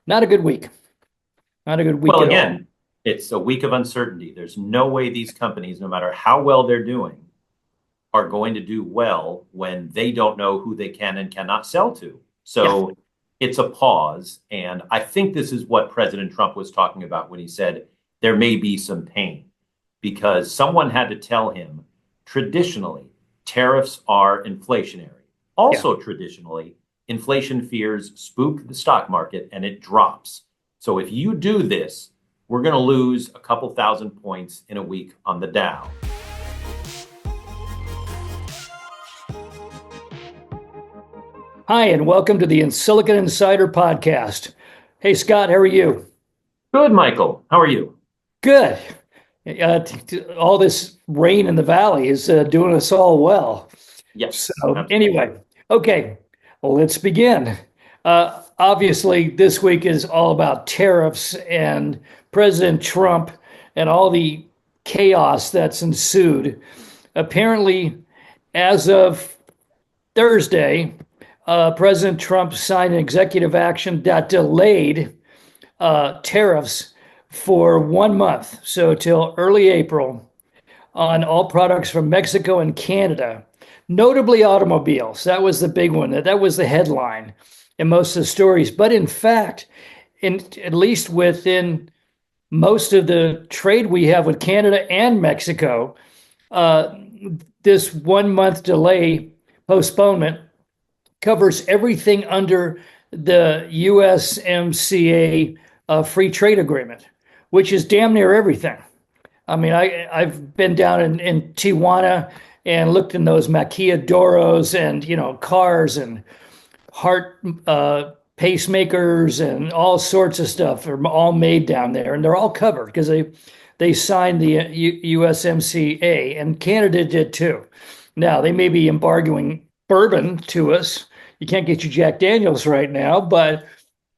Not a good week. Not a good week Well, at all. again, it's a week of uncertainty. There's no way these companies, no matter how well they're doing, are going to do well when they don't know who they can and cannot sell to. Yeah, So it's a pause. And I think this is what President Trump was talking about when he said there may be some pain because someone had to tell him traditionally tariffs are inflationary. yeah. Also, traditionally, inflation fears spook the stock market and it drops. So if you do this, we're going to lose a couple thousand points in a week on the Dow. Hi, and welcome to the Silicon Insider podcast. Hey, Scott, how are you? Good, Michael. How are you? Good. All this rain in the valley is doing us all well. Yes, So, absolutely. anyway, okay, well, let's begin. Obviously, this week is all about tariffs and President Trump and all the chaos that's ensued. Apparently, as of Thursday, President Trump signed an executive action that delayed tariffs for 1 month, so till early April, on all products from Mexico and Canada, notably automobiles. That was the big one. That was the headline in most of the stories. But in fact, at least within most of the trade we have with Canada and Mexico, uh, this 1 month delay postponement covers everything under the USMCA free trade agreement, which is damn near everything. I mean, I've been down in Tijuana and looked in those maquiladoros and cars and heart pacemakers and all sorts of stuff are all made down there, and they're all covered because they signed the USMCA, and Canada did too. Now they may be embargoing bourbon to us. You can't get your Jack Daniels right now, but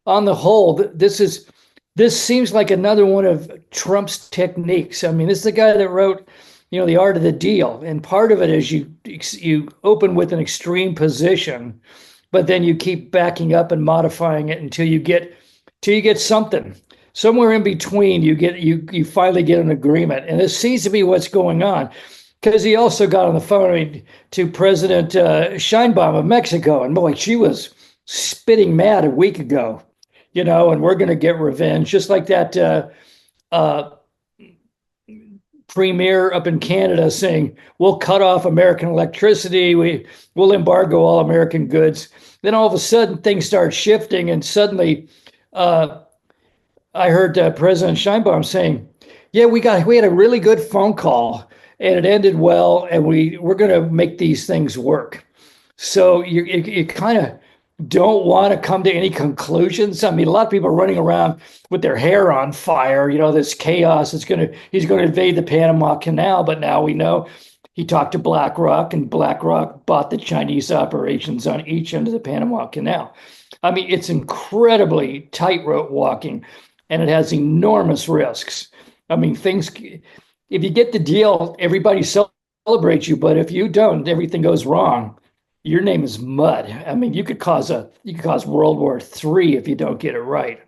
on the whole, this seems like another one of Trump's techniques. I mean, this is the guy that wrote, The Art of the Deal, and part of it is you open with an extreme position, but then you keep backing up and modifying it until you get something. Somewhere in between, you finally get an agreement, and this seems to be what's going on. Because he also got on the phone to President Sheinbaum of Mexico, and boy, she was spitting mad a week ago, and we're going to get revenge, just like that uh, premier up in Canada saying, we'll cut off American electricity, we'll embargo all American goods. Then all of a sudden, things start shifting, and suddenly uh, I heard President Sheinbaum saying, yeah, we had a really good phone call and it ended well, and we're going to make these things work. So you kind of don't want to come to any conclusions. I mean, a lot of people are running around with their hair on fire. This chaos. He's going to invade the Panama Canal, but now we know he talked to BlackRock, and BlackRock bought the Chinese operations on each end of the Panama Canal. I mean, it's incredibly tightrope walking, and it has enormous risks. I mean, if you get the deal, everybody celebrates you, but if you don't, everything goes wrong. Your name is mud. I mean, you could cause World War III if you don't get it right.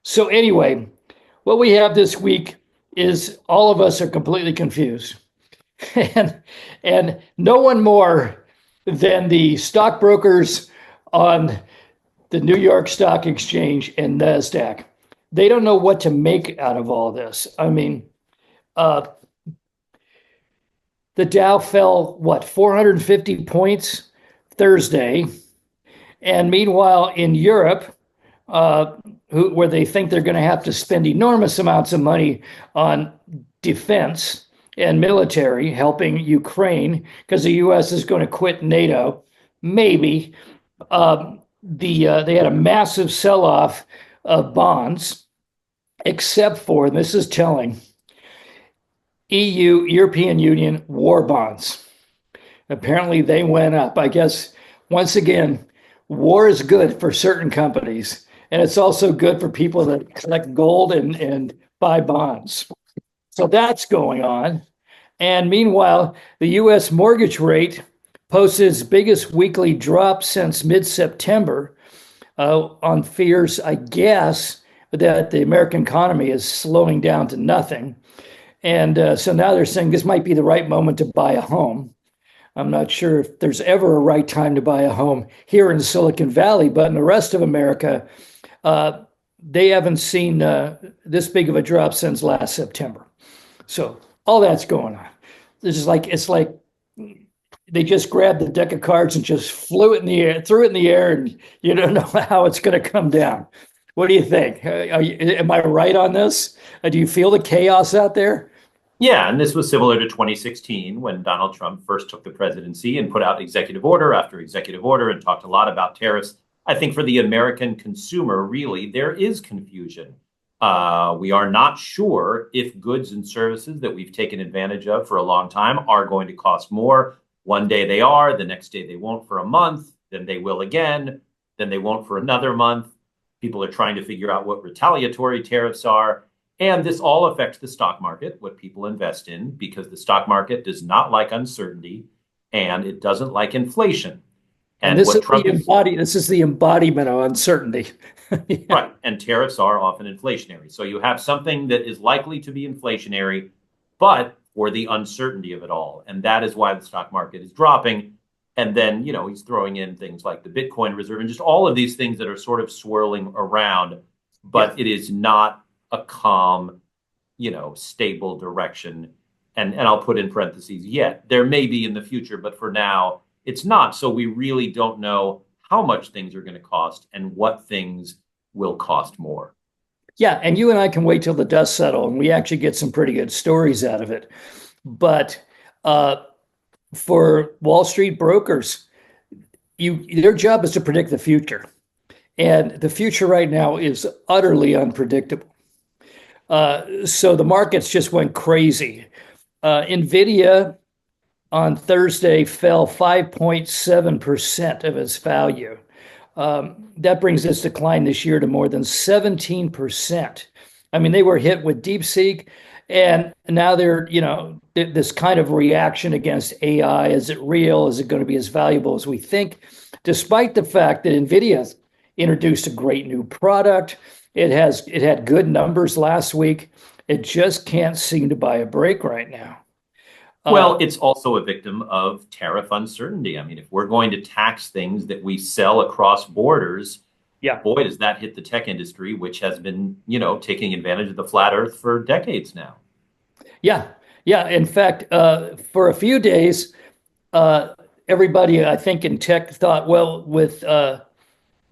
So anyway, what we have this week is all of us are completely confused. and and no one more than the stockbrokers on the New York Stock Exchange and NASDAQ. They don't know what to make out of all this. I mean, uh, the Dow fell, 450 points Thursday. And meanwhile, in Europe, where they think they're going to have to spend enormous amounts of money on defense and military, helping Ukraine, because the U.S. is going to quit NATO, maybe. They had a massive sell-off of bonds, except for, and this is telling, EU, European Union war bonds. Apparently they went up. I guess, once again, war is good for certain companies, and it's also good for people that collect gold and buy bonds. So that's going on. And meanwhile, the U.S. mortgage rate posted its biggest weekly drop since mid-September. on fears, I guess, that the American economy is slowing down to nothing. And so now they're saying this might be the right moment to buy a home. I'm not sure if there's ever a right time to buy a home here in Silicon Valley, but in the rest of America, uh, they haven't seen this big of a drop since last September. So all that's going on. It's like they just grabbed the deck of cards and just flew it in the air, threw it in the air, and you don't know how it's going to come down. What do you think? Am I right on this? Do you feel the chaos out there? Yeah, and this was similar to 2016 when Donald Trump first took the presidency and put out executive order after executive order and talked a lot about tariffs. I think for the American consumer, really, there is confusion. We are not sure if goods and services that we've taken advantage of for a long time are going to cost more. One day they are, the next day they won't for a month, then they will again, then they won't for another month. People are trying to figure out what retaliatory tariffs are. And this all affects the stock market, what people invest in, because the stock market does not like uncertainty and it doesn't like inflation. And And what Trump is this is the embodiment of uncertainty. Yeah. right, and tariffs are often inflationary. So you have something that is likely to be inflationary, but for the uncertainty of it all. And that is why the stock market is dropping. And then, he's throwing in things like the Bitcoin reserve and just all of these things that are sort of swirling around, but Yeah. it is not a calm, stable direction. And I'll put in parentheses yet. There may be in the future, but for now, it's not. So we really don't know how much things are going to cost and what things will cost more. Yeah, and you and I can wait till the dust settle and we actually get some pretty good stories out of it. But uh, for Wall Street brokers, their job is to predict the future. And the future right now is utterly unpredictable. So the markets just went crazy. Nvidia on Thursday fell 5.7% of its value. That brings its decline this year to more than 17%. I mean, they were hit with DeepSeek, and now they're, this kind of reaction against AI. Is it real? Is it going to be as valuable as we think? Despite the fact that Nvidia introduced a great new product, it had good numbers last week. It just can't seem to buy a break right now. Well, Uh, it's also a victim of tariff uncertainty. I mean, if we're going to tax things that we sell across borders, yeah, boy, does that hit the tech industry, which has been, taking advantage of the flat earth for decades now. yeah, yeah. In fact, for a few days, uh, everybody, I think, in tech thought, well, with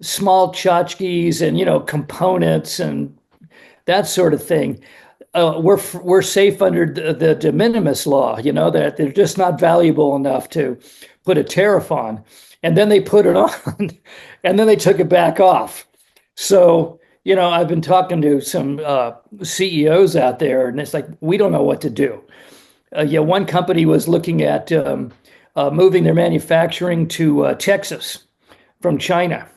small tchotchkes and components and that sort of thing, we're safe under the de minimis law. That they're just not valuable enough to put a tariff on, and then they put it on, and then they took it back off. So I've been talking to some CEOs out there, and it's like we don't know what to do. Yeah, one company was looking at moving their manufacturing to Texas from China.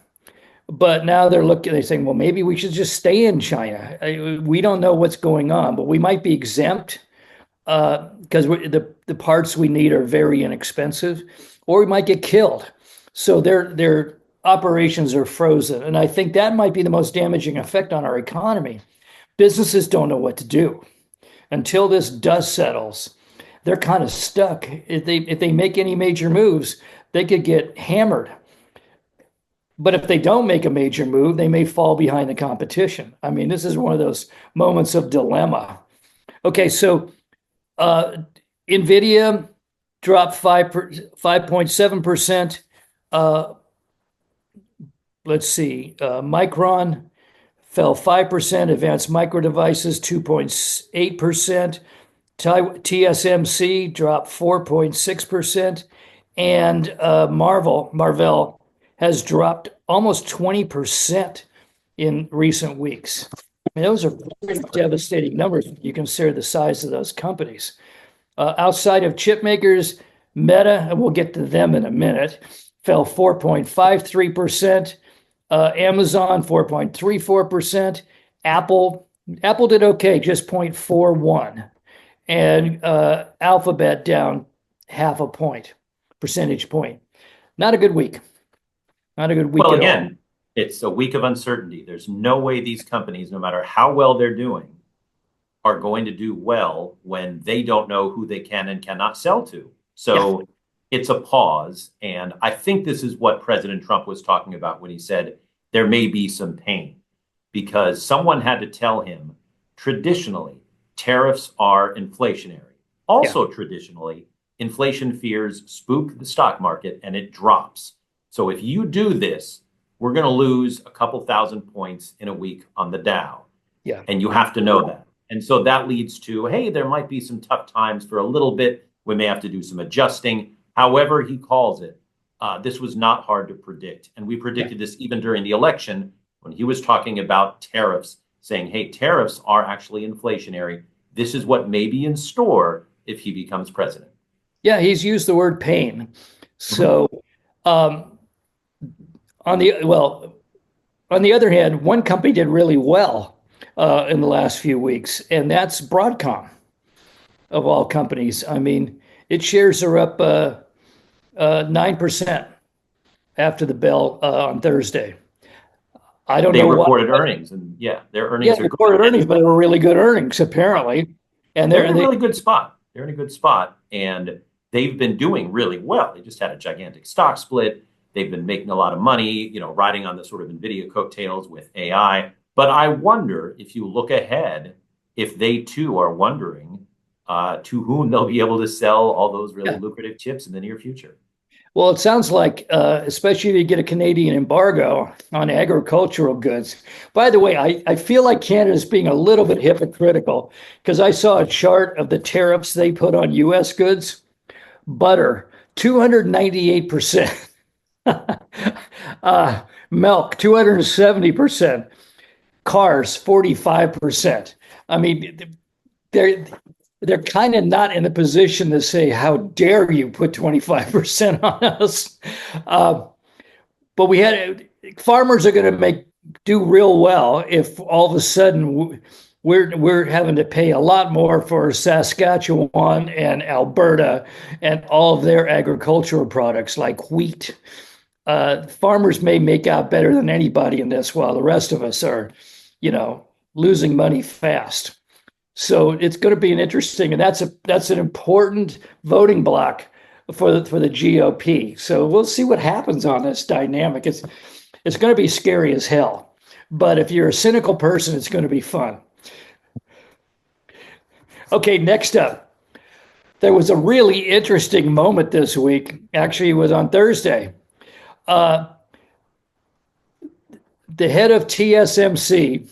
But now they're saying, well, maybe we should just stay in China. We don't know what's going on, but we might be exempt because the parts we need are very inexpensive, or we might get killed. So their operations are frozen. And I think that might be the most damaging effect on our economy. Businesses don't know what to do. Until this dust settles, they're kind of stuck. If they make any major moves, they could get hammered. But if they don't make a major move, they may fall behind the competition. I mean, this is one of those moments of dilemma. Okay, so uh, Nvidia dropped 5.7%. Let's see, Micron fell 5%, Advanced Micro Devices 2.8%, TSMC dropped 4.6%, and Marvell has dropped almost 20% in recent weeks. I mean, those are devastating numbers when you consider the size of those companies. Outside of chip makers, Meta, and we'll get to them in a minute, fell 4.53%. Amazon 4.34%. Apple did okay, just 0.41, and Alphabet down half a percentage point. Not a good week. Not a good week Well, at all. again, It's a week of uncertainty. There's no way these companies, no matter how well they're doing, are going to do well when they don't know who they can and cannot sell to. Yeah. So it's a pause. And I think this is what President Trump was talking about when he said there may be some pain, because someone had to tell him traditionally tariffs are inflationary. Yeah. Also, traditionally, inflation fears spook the stock market and it drops. So if you do this, we're going to lose a couple thousand points in a week on the Dow. Yeah. And you have to know that. And so that leads to, hey, there might be some tough times for a little bit. We may have to do some adjusting. However he calls it, this was not hard to predict. And we predicted this even during the election when he was talking about tariffs, saying, hey, tariffs are actually inflationary. This is what may be in store if he becomes president. Yeah, he's used the word pain. So on the other hand, one company did really well in the last few weeks, and that's Broadcom, of all companies. I mean, its shares are up 9% after the bell on Thursday. I don't They know why. reported earnings, and their earnings Yeah, are reported good. earnings, but they were really good earnings, apparently. And They're in a really good spot. They're in a good spot, and they've been doing really well. They just had a gigantic stock split. They've been making a lot of money, riding on the sort of Nvidia coattails with AI. But I wonder, if you look ahead, if they too are wondering to whom they'll be able to sell all those really lucrative chips in the near future. Well, it sounds like, especially if you get a Canadian embargo on agricultural goods. By the way, I feel like Canada's being a little bit hypocritical, because I saw a chart of the tariffs they put on U.S. goods. Butter, 298%. Milk, 270%. Cars, 45%. I mean, they're kind of not in the position to say, how dare you put 25% on us? But farmers are going to do real well if all of a sudden we're having to pay a lot more for Saskatchewan and Alberta and all of their agricultural products like wheat. Farmers may make out better than anybody in this, while the rest of us are, losing money fast. So it's going to be an interesting, and that's an important voting block for the GOP. So we'll see what happens on this dynamic. It's going to be scary as hell, but if you're a cynical person, it's going to be fun. Okay, next up, there was a really interesting moment this week. Actually, it was on Thursday. The head of TSMC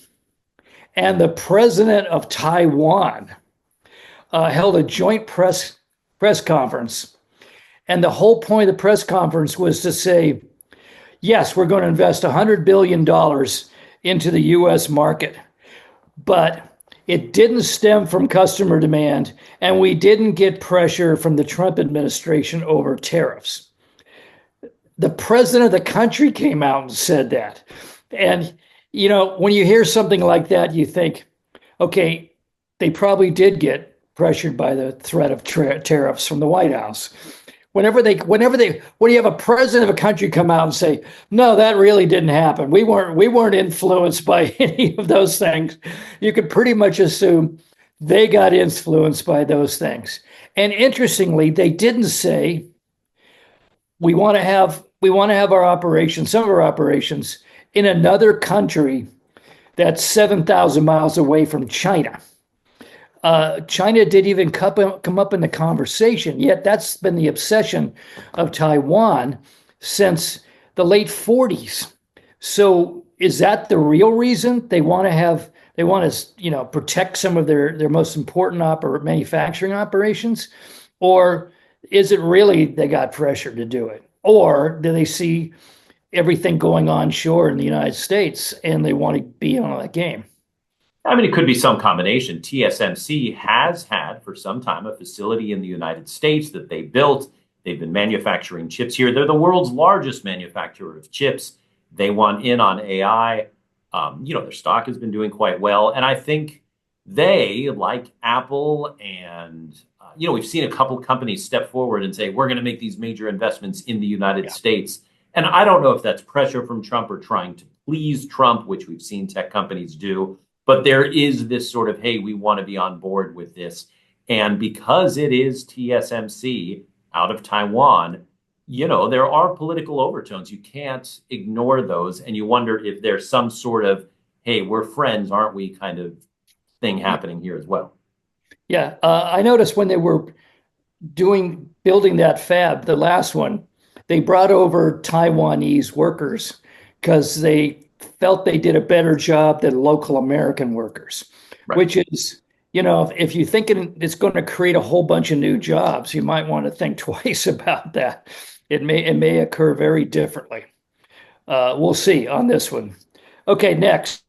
and the president of Taiwan held a joint press conference. And the whole point of the press conference was to say, yes, we're going to invest $100 billion into the U.S. market, but it didn't stem from customer demand, and we didn't get pressure from the Trump administration over tariffs. The president of the country came out and said that. And, when you hear something like that, you think, okay, they probably did get pressured by the threat of tariffs from the White House. When you have a president of a country come out and say, no, that really didn't happen, we weren't influenced by any of those things, you could pretty much assume they got influenced by those things. And interestingly, they didn't say, we want to have our operations, some of our operations, in another country that's 7,000 miles away from China. China didn't even come up in the conversation, yet that's been the obsession of Taiwan since the late 40s. So is that the real reason they want to protect some of their most important manufacturing operations? Or is it really they got pressure to do it? Or do they see everything going onshore in the United States and they want to be on that game? I mean, it could be some combination. TSMC has had for some time a facility in the United States that they built. They've been manufacturing chips here. They're the world's largest manufacturer of chips. They want in on AI. Their stock has been doing quite well. And I think they, like Apple and, we've seen a couple companies step forward and say, we're going to make these major investments in the United States. And I don't know if that's pressure from Trump or trying to please Trump, which we've seen tech companies do. But there is this sort of, hey, we want to be on board with this. And because it is TSMC out of Taiwan, there are political overtones. You can't ignore those. And you wonder if there's some sort of, hey, we're friends, aren't we, kind of thing happening here as well. Yeah, I noticed when they were building that fab, the last one, they brought over Taiwanese workers because they felt they did a better job than local American workers, Right. which is, if you think it's going to create a whole bunch of new jobs, you might want to think twice about that. It may occur very differently. We'll see on this one. Okay, next.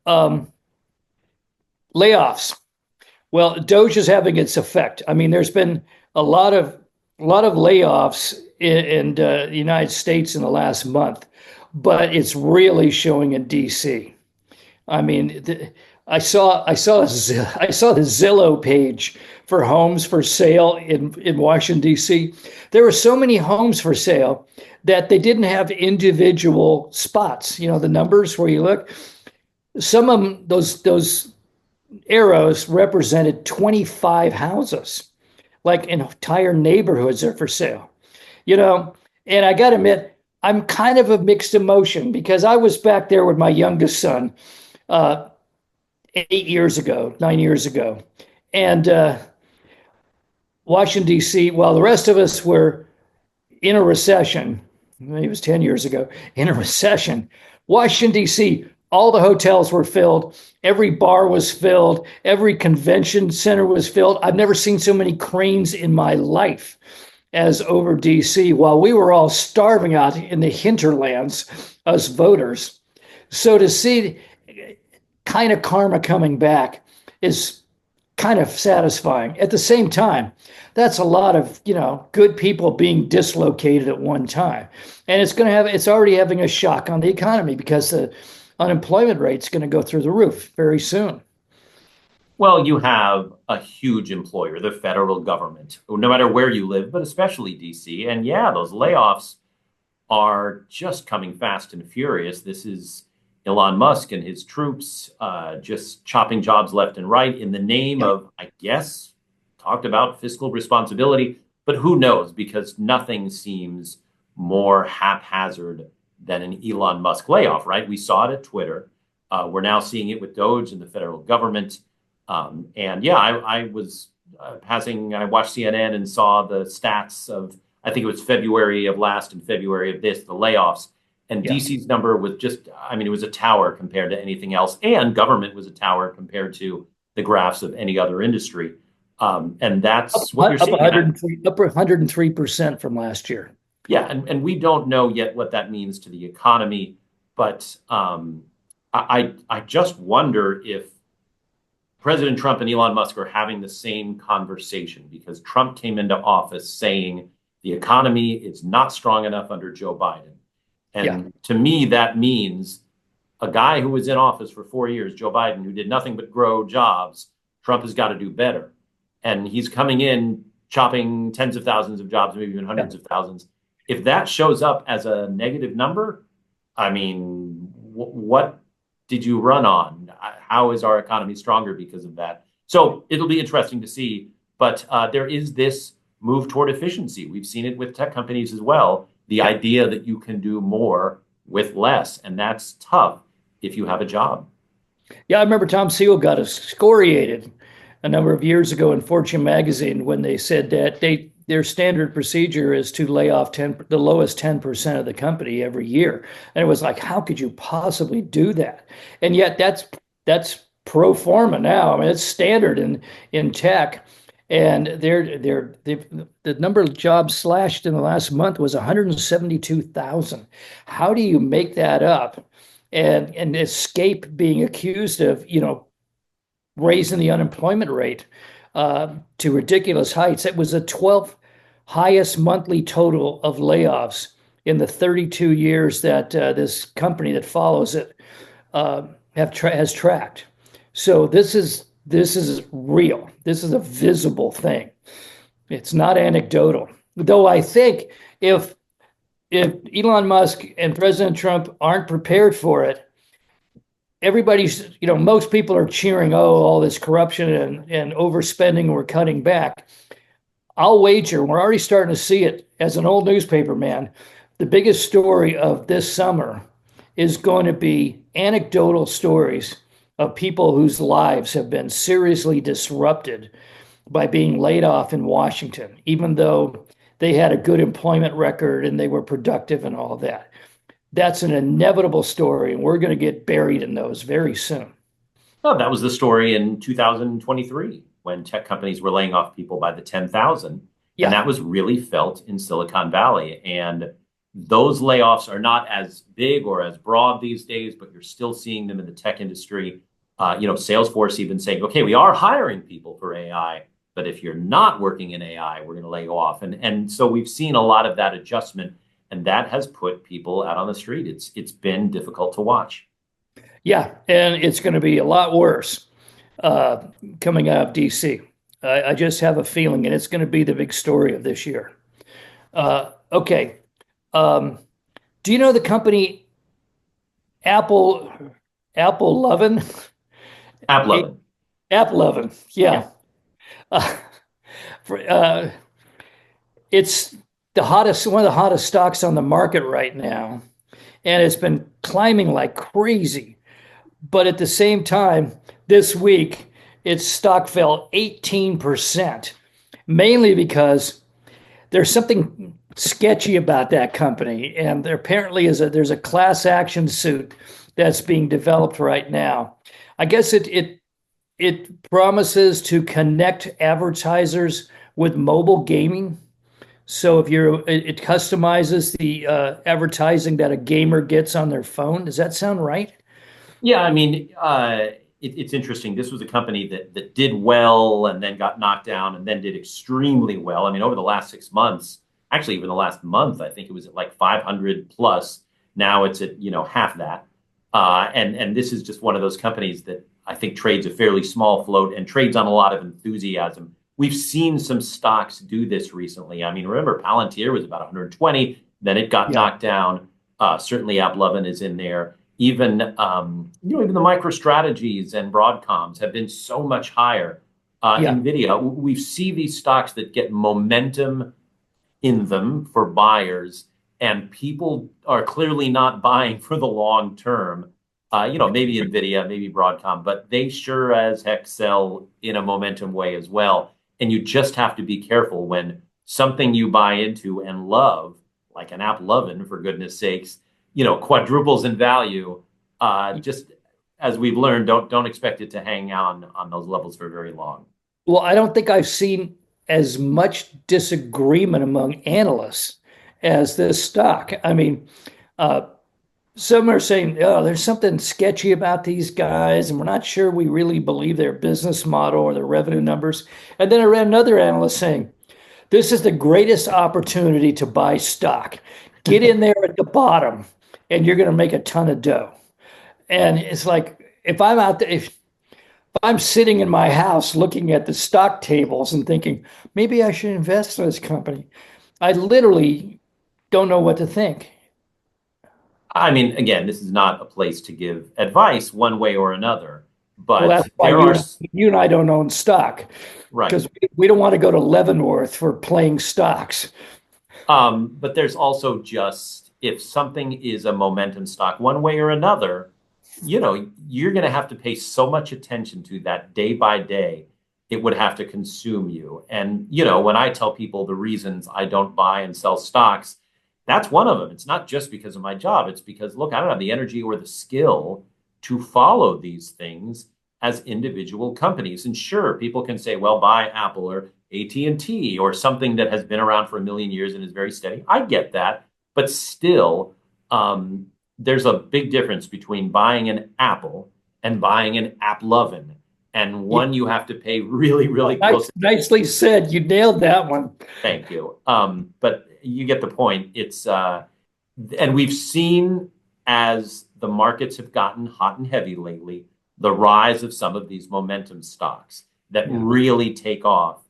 Um, Layoffs. Well, Doge is having its effect. I mean, there's been a lot of layoffs in the United States in the last month, but it's really showing in DC. I mean, I saw the Zillow page for homes for sale in Washington D.C. There were so many homes for sale that they didn't have individual spots. The numbers where you look. Some of them, those arrows represented 25 houses, like entire neighborhoods are for sale. And I got to admit, I'm kind of a mixed emotion because I was back there with my youngest son uh, 8 years ago, 9 years ago, and Washington D.C. While the rest of us were in a recession, maybe it was 10 years ago, in a recession, Washington D.C. All the hotels were filled. Every bar was filled. Every convention center was filled. I've never seen so many cranes in my life as over DC while we were all starving out in the hinterlands, us voters. So to see kind of karma coming back is kind of satisfying. At the same time, that's a lot of, good people being dislocated at one time. And it's already having a shock on the economy because the unemployment rate's going to go through the roof very soon. Well, you have a huge employer, the federal government, no matter where you live, but especially DC. And yeah, those layoffs are just coming fast and furious. This is Elon Musk and his troops just chopping jobs left and right in the name of, I guess, talked about fiscal responsibility. But who knows? Because nothing seems more haphazard than an Elon Musk layoff, right? We saw it at Twitter. We're now seeing it with Doge and the federal government. And yeah, I was I watched CNN and saw the stats of, I think it was February of last and February of this, the layoffs. And Yeah. DC's number was just, I mean, it was a tower compared to anything else. And government was a tower compared to the graphs of any other industry. And that's what you're Up seeing. 103, up 103% from last year. Yeah, and we don't know yet what that means to the economy, but I just wonder if President Trump and Elon Musk are having the same conversation because Trump came into office saying the economy is not strong enough under Joe Biden. And to me, that means a guy who was in office for 4 years, Joe Biden, who did nothing but grow jobs, Trump has got to do better. And he's coming in chopping tens of thousands of jobs, maybe even hundreds of thousands. If that shows up as a negative number, I mean, what did you run on? How is our economy stronger because of that? So it'll be interesting to see. But there is this move toward efficiency. We've seen it with tech companies as well. The idea that you can do more with less. And that's tough if you have a job. Yeah, I remember Tom Siegel got excoriated a number of years ago in Fortune magazine when they said that their standard procedure is to lay off the lowest 10% of the company every year. And it was like, how could you possibly do that? And yet that's pro forma now. I mean, it's standard in tech. And the number of jobs slashed in the last month was 172,000. How do you make that up and escape being accused of, raising the unemployment rate to ridiculous heights? It was the 12th highest monthly total of layoffs in the 32 years that this company that follows it has tracked. So this is real. This is a visible thing. It's not anecdotal. Though I think if if Elon Musk and President Trump aren't prepared for it, everybody's, most people are cheering, oh, all this corruption and overspending, we're cutting back. I'll wager, we're already starting to see it as an old newspaper man. The biggest story of this summer is going to be anecdotal stories of people whose lives have been seriously disrupted by being laid off in Washington, even though they had a good employment record and they were productive and all that. That's an inevitable story, and we're going to get buried in those very soon. Oh, that was the story in 2023 when tech companies were laying off people by the 10,000. And Yeah, that was really felt in Silicon Valley. And those layoffs are not as big or as broad these days, but you're still seeing them in the tech industry. Salesforce even saying, okay, we are hiring people for AI, but if you're not working in AI, we're going to lay you off. And so we've seen a lot of that adjustment, and that has put people out on the street. It's been difficult to watch. yeah, and it's going to be a lot worse uh, coming out of DC. I just have a feeling, and it's going to be the big story of this year. Okay. Um, do you know the company Apple Apple Lovin? App Lovin. Apple Lovin, Yeah. yeah. Uh, uh, it's the hottest, one of the hottest stocks on the market right now, and it's been climbing like crazy. But at the same time, this week, its stock fell 18%, mainly because there's something sketchy about that company. And there apparently there's a class action suit that's being developed right now. I guess it promises to connect advertisers with mobile gaming. So if it customizes the advertising that a gamer gets on their phone. Does that sound right? Yeah, I mean, it's interesting. This was a company that did well and then got knocked down and then did extremely well. I mean, over the last 6 months, actually even the last month, I think it was at like 500 plus. Now it's at half that. And this is just one of those companies that I think trades a fairly small float and trades on a lot of enthusiasm. We've seen some stocks do this recently. I mean, remember Palantir was about 120, then it got Yeah, knocked down. Certainly, AppLovin is in there. Even the MicroStrategies and Broadcoms have been so much higher. yeah, Nvidia, we see these stocks that get momentum in them for buyers, and people are clearly not buying for the long term. Maybe Nvidia, maybe Broadcom, but they sure as heck sell in a momentum way as well. And you just have to be careful when something you buy into and love, like an App Lovin, for goodness sakes, quadruples in value. Just as we've learned, don't expect it to hang on those levels for very long. well, I don't think I've seen as much disagreement among analysts as this stock. I mean, uh, some are saying, oh, there's something sketchy about these guys, and we're not sure we really believe their business model or their revenue numbers. And then I read another analyst saying, this is the greatest opportunity to buy stock. Get in there at the bottom, and you're going to make a ton of dough. And it's like, if I'm out there, if I'm sitting in my house looking at the stock tables and thinking, maybe I should invest in this company, I literally don't know what to think. I mean, again, this is not a place to give advice one way or another, Well, but that's why there are you and I don't own stock right. because we don't want to go to Leavenworth for playing stocks. But there's also just if something is a momentum stock one way or another, you're going to have to pay so much attention to that day by day. It would have to consume you. And, when I tell people the reasons I don't buy and sell stocks, that's one of them. It's not just because of my job. It's because, look, I don't have the energy or the skill to follow these things as individual companies. And sure, people can say, well, buy Apple or AT&T or something that has been around for a million years and is very steady. I get that. But still, there's a big difference between buying an Apple and buying an AppLovin. And Yeah, one you have to pay really, really close. nicely said. You nailed that one. Thank you. But you get the point. And we've seen as the markets have gotten hot and heavy lately, the rise of some of these momentum stocks that Yeah. really take off.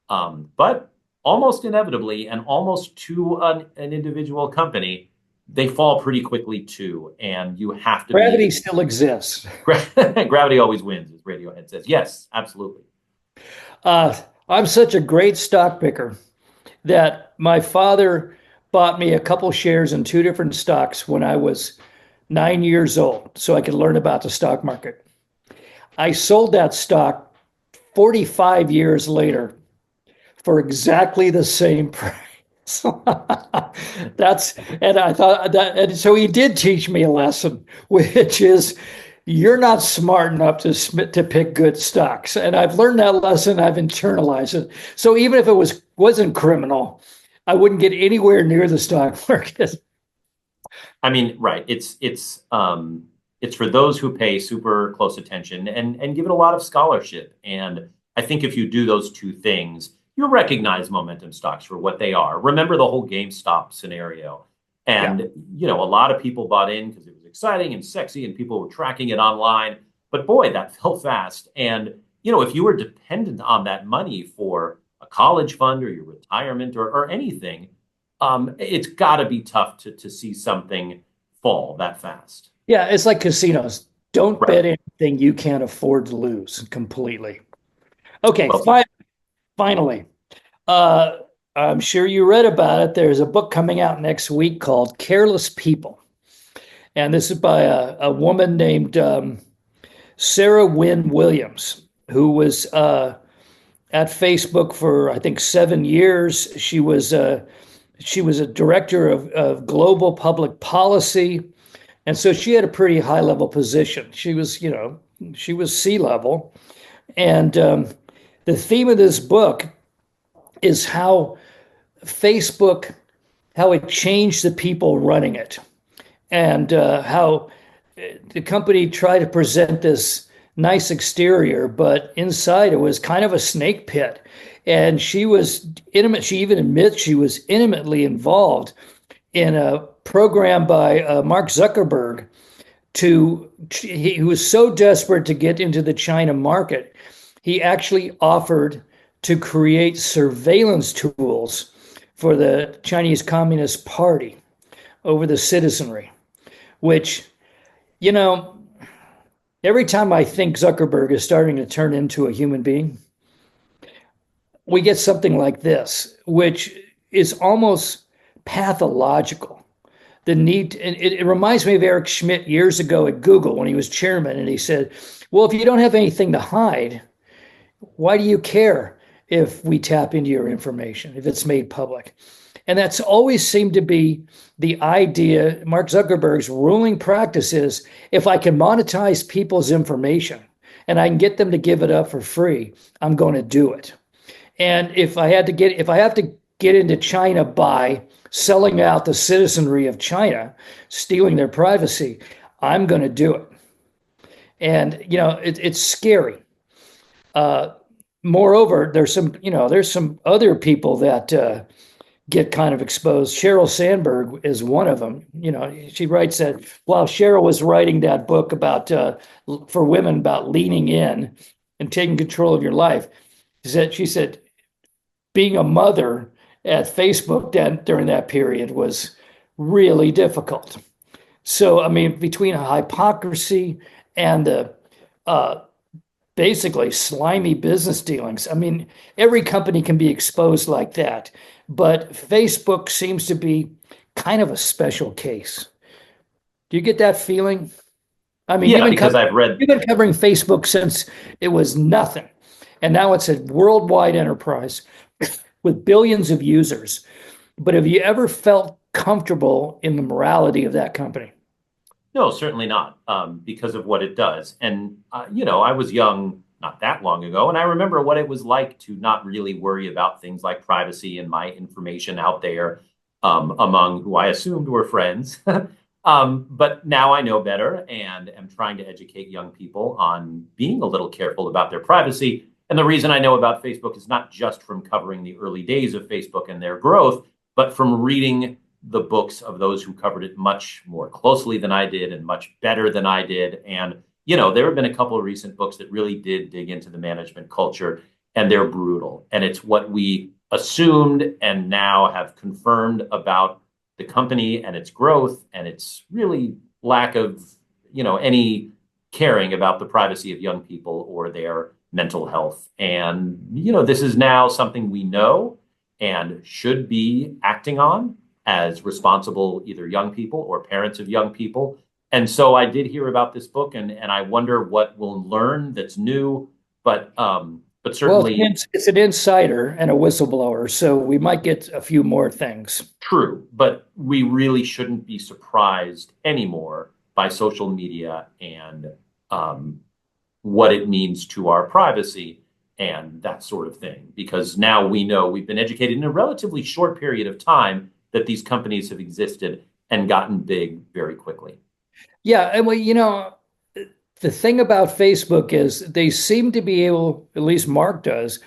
But almost inevitably and almost to an individual company, they fall pretty quickly too. And you have to Gravity still exists. Gravity always wins, as Radiohead says. Yes, absolutely. I'm such a great stock picker that my father bought me a couple shares in two different stocks when I was 9 years old so I could learn about the stock market. I sold that stock 45 years later for exactly the same price. That's and I thought that and so he did teach me a lesson, which is you're not smart enough to pick good stocks. And I've learned that lesson. I've internalized it. So even if it wasn't criminal, I wouldn't get anywhere near the stock market. I mean, right. It's for those who pay super close attention and give it a lot of scholarship. And I think if you do those two things, you'll recognize momentum stocks for what they are. Remember the whole GameStop scenario. And, Yeah. a lot of people bought in because it was exciting and sexy and people were tracking it online. But boy, that fell fast. And, if you were dependent on that money for a college fund or your retirement or anything, it's got to be tough to see something fall that fast. Yeah, it's like casinos. Don't Right. bet anything you can't afford to lose completely. Okay, Well said. finally, uh, I'm sure you read about it. There's a book coming out next week called Careless People. And this is by a woman named Sarah Wynne Williams, who was at Facebook for, I think, 7 years. She was a director of global public policy. And so she had a pretty high level position. She was C-level. And the theme of this book is Facebook, how it changed the people running it, and how the company tried to present this nice exterior, but inside it was kind of a snake pit. And she was intimate. She even admits she was intimately involved in a program by Mark Zuckerberg he was so desperate to get into the China market, he actually offered to create surveillance tools for the Chinese Communist Party over the citizenry, which, you know, every time I think Zuckerberg is starting to turn into a human being, we get something like this, which is almost pathological. The need, and it reminds me of Eric Schmidt years ago at Google when he was chairman, and he said, well, if you don't have anything to hide, why do you care if we tap into your information, if it's made public? And that's always seemed to be the idea. Mark Zuckerberg's ruling practice is if I can monetize people's information and I can get them to give it up for free, I'm going to do it. And if I have to get into China by selling out the citizenry of China, stealing their privacy, I'm going to do it. And it's scary. Moreover, there's some other people that get kind of exposed. Sheryl Sandberg is one of them. She writes that while Sheryl was writing that book about for women about leaning in and taking control of your life, she said being a mother at Facebook during that period was really difficult. So, I mean, between hypocrisy and the basically slimy business dealings, I mean, every company can be exposed like that, but Facebook seems to be kind of a special case. Do you get that feeling? I mean, Yeah, because I've read. you've been covering Facebook since it was nothing, and now it's a worldwide enterprise with billions of users. But have you ever felt comfortable in the morality of that company? No, certainly not, because of what it does. And, I was young not that long ago, and I remember what it was like to not really worry about things like privacy and my information out there among who I assumed were friends. But now I know better and am trying to educate young people on being a little careful about their privacy. And the reason I know about Facebook is not just from covering the early days of Facebook and their growth, but from reading the books of those who covered it much more closely than I did and much better than I did. And, there have been a couple of recent books that really did dig into the management culture, and they're brutal. And it's what we assumed and now have confirmed about the company and its growth and its really lack of, any caring about the privacy of young people or their mental health. And, this is now something we know and should be acting on as responsible either young people or parents of young people. And so I did hear about this book, and I wonder what we'll learn that's new. But certainly, well, it's an insider and a whistleblower, so we might get a few more things. true. But we really shouldn't be surprised anymore by social media and what it means to our privacy and that sort of thing. Because now we know, we've been educated in a relatively short period of time, that these companies have existed and gotten big very quickly. Yeah, and well, the thing about Facebook is they seem to be able, at least Mark does,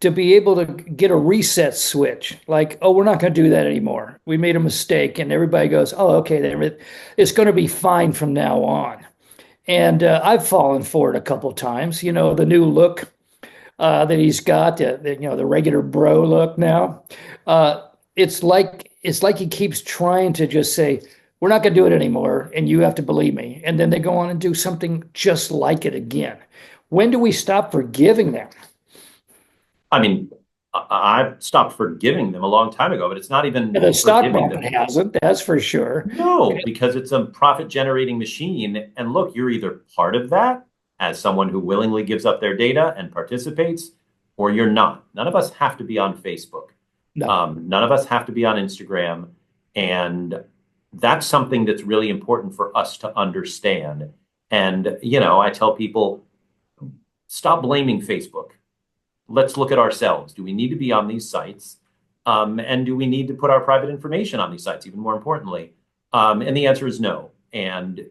to be able to get a reset switch. Like, oh, we're not going to do that anymore. We made a mistake, and everybody goes, oh, okay, then it's going to be fine from now on. And I've fallen for it a couple of times. The new look that he's got, the regular bro look now. It's like he keeps trying to just say, we're not going to do it anymore, and you have to believe me. And then they go on and do something just like it again. When do we stop forgiving them? I mean, I've stopped forgiving them a long time ago, but it's not even The stock forgiving market them. hasn't, that's for sure. No, because it's a profit generating machine. And look, you're either part of that as someone who willingly gives up their data and participates, or you're not. None of us have to be on Facebook. No. None of us have to be on Instagram. And that's something that's really important for us to understand. And, I tell people, stop blaming Facebook. Let's look at ourselves. Do we need to be on these sites? And do we need to put our private information on these sites, even more importantly? And the answer is no. And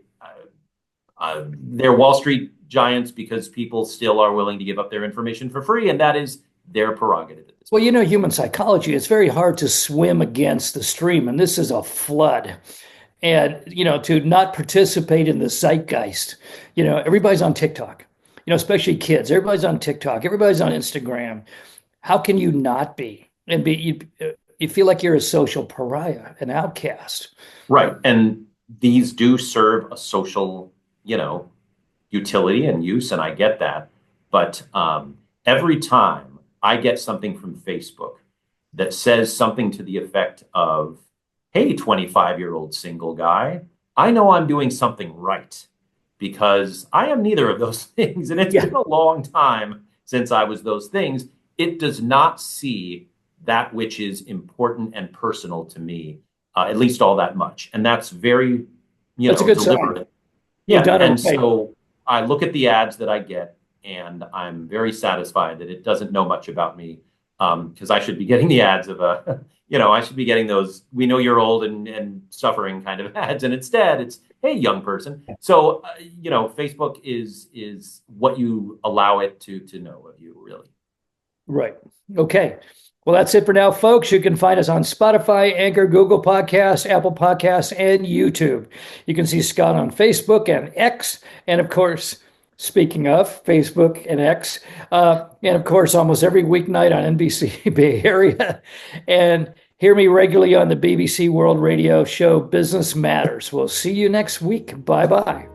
they're Wall Street giants because people still are willing to give up their information for free, and that is their prerogative. Well, human psychology, it's very hard to swim against the stream, and this is a flood. And, to not participate in the zeitgeist, everybody's on TikTok, especially kids. Everybody's on TikTok. Everybody's on Instagram. How can you not be? And you feel like you're a social pariah, an outcast. Right. And these do serve a social, utility and use, and I get that. But every time I get something from Facebook that says something to the effect of, hey, 25-year-old single guy, I know I'm doing something right, because I am neither of those things. And it's been a long time since I was those things. It does not see that which is important and personal to me, at least all that much. And that's very, That's a good deliberate. sign. Yeah. You've done it And right. so I look at the ads that I get, and I'm very satisfied that it doesn't know much about me, because I should be getting the ads of I should be getting those, we know you're old and suffering kind of ads. And instead it's, hey, young person. So, Facebook is what you allow it to know of you, really. Right. Okay. Well, that's it for now, folks. You can find us on Spotify, Anchor, Google Podcasts, Apple Podcasts, and YouTube. You can see Scott on Facebook and X. And of course, speaking of Facebook and X, and of course, almost every weeknight on NBC Bay Area. And hear me regularly on the BBC World Radio show Business Matters. We'll see you next week. Bye-bye.